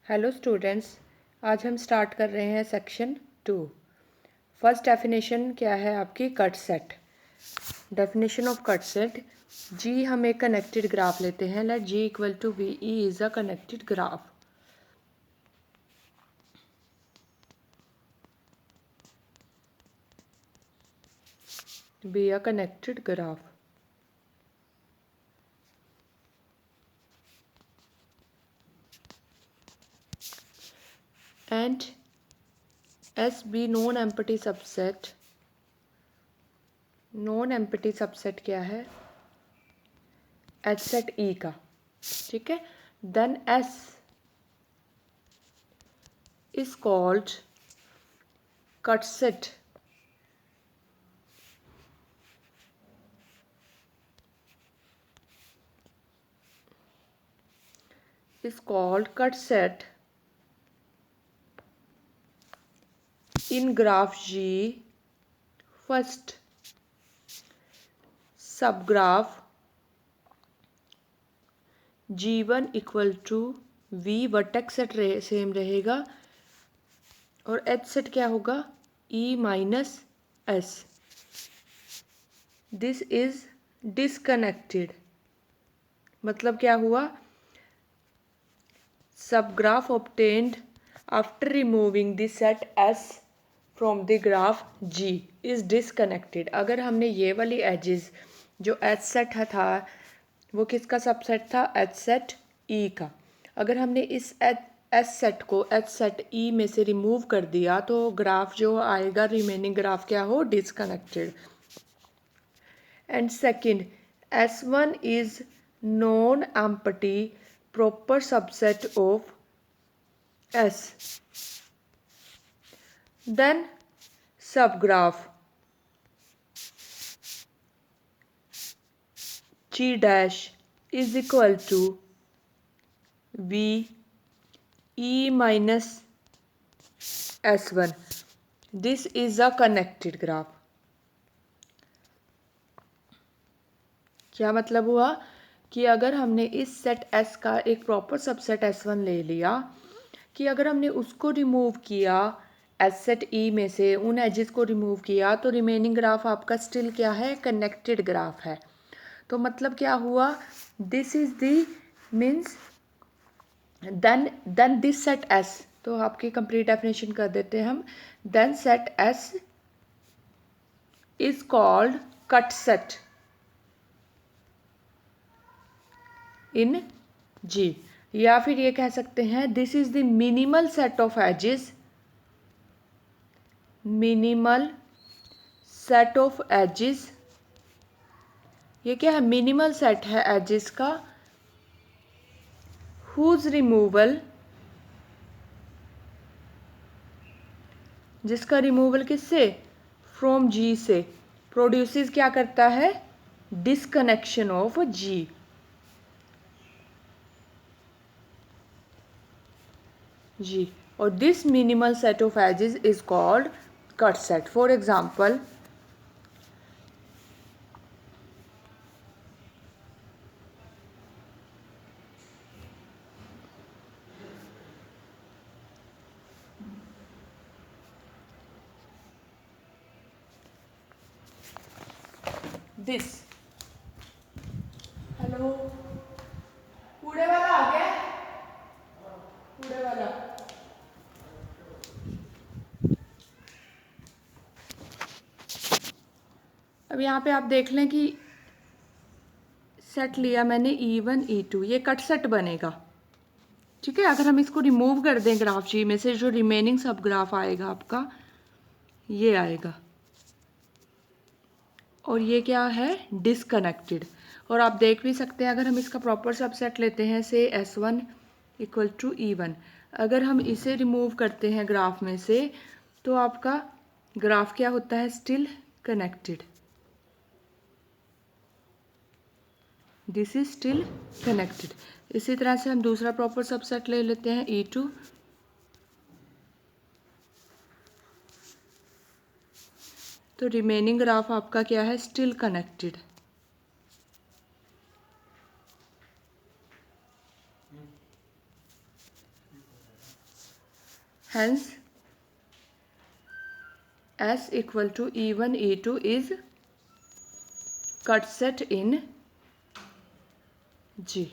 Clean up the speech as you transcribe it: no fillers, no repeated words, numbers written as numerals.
Hello students, आज हम start कर रहे हैं सेक्शन 2। फर्स्ट डेफिनेशन क्या है आपकी? Cut set. Definition of cut set. G हम एक कनेक्टेड ग्राफ लेते हैं। Let G equal to V E is a connected graph. Be a connected graph. And S be non empty subset. Non empty subset क्या है? Edge set E का। ठीक है। Then S is called cut set cut set in graph G. First subgraph G1 equal to V, vertex set same रहेगा और H set क्या होगा? E minus S। This is disconnected. मतलब क्या हुआ? Subgraph obtained after removing the set S from the graph G is disconnected। अगर हमने ये वाली एजेस जो H सेट था वो किसका सबसेट था? H सेट E का। अगर हमने इस एच सेट को H सेट E में से रिमूव कर दिया तो ग्राफ जो आएगा, रिमेनिंग ग्राफ क्या हो? Disconnected. And second, S1 is non empty proper subset of S. Then subgraph G dash is equal to V E minus S1. This is a connected graph. क्या मतलब हुआ कि अगर हमने इस सेट S का एक प्रॉपर सबसेट S1 ले लिया, कि अगर हमने उसको रिमूव किया एच सेट E में से, उन एजेस को रिमूव किया, तो रिमेनिंग ग्राफ आपका स्टिल क्या है? कनेक्टेड ग्राफ है। तो मतलब क्या हुआ? This is the means then this set S। तो आपकी कंप्लीट डेफिनेशन कर देते हैं हम। Then set S is called cut set in G। या फिर ये कह सकते हैं this is the minimal set of edges. Minimal set of edges. ये क्या है? मिनिमल सेट है एजेस का हुज रिमूवल, जिसका रिमूवल किससे? फ्रॉम G से प्रोड्यूसेस क्या करता है? Disconnection of G। जी, और this minimal set of edges is called cut set. For example, this. Hello, कूड़े वाला आ गया? कूड़े वाला। अब यहाँ पे आप देख लें कि सेट लिया मैंने E1 E2, ये कट सेट बनेगा। ठीक है। अगर हम इसको रिमूव कर दें ग्राफ G में से, जो रिमेनिंग सब ग्राफ आएगा आपका ये आएगा, और ये क्या है? डिसकनेक्टेड। और आप देख भी सकते हैं, अगर हम इसका प्रॉपर सबसेट लेते हैं से S1 इक्वल टू E1, अगर हम इसे रिमूव करते हैं ग्राफ में से तो आपका ग्राफ क्या होता है? Still connected. This is still connected. इसी तरह से हम दूसरा प्रॉपर सबसेट ले लेते हैं E2। तो रिमेनिंग ग्राफ आपका क्या है? Still connected. hence S equal to E1 E2 is cut set in G.